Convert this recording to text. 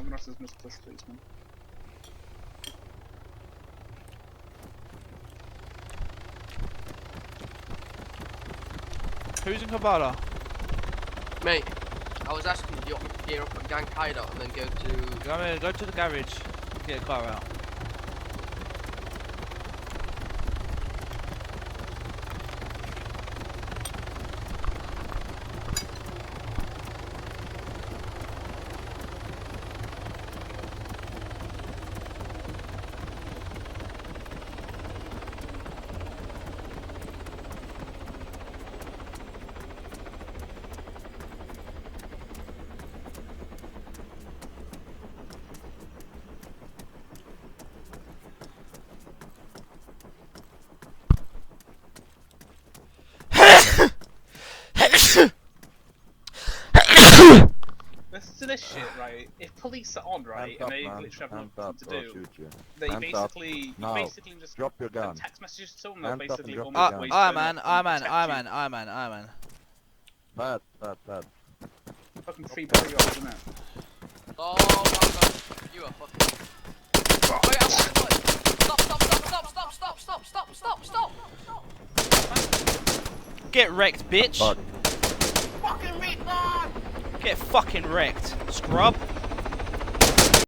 everyone else must push, please, man. Who's in Kabbalah? Mate, I was asking you to gear up at Gang Hideout and then go to... Go to the garage. Get a car out. Listen to this shit, right? If police are on, right, and they literally have nothing to do, they basically just drop your gun. Text messages to them, they'll Hands up basically and drop almost your gun. waste Aye it man, and aye man, protect aye you. man, aye man, aye man. Bad. Fucking 3-year-old, isn't it? Oh, man. You are fucking... Wait, stop! Get wrecked, bitch. Fuck. Fucking retard! Get fucking wrecked, scrub.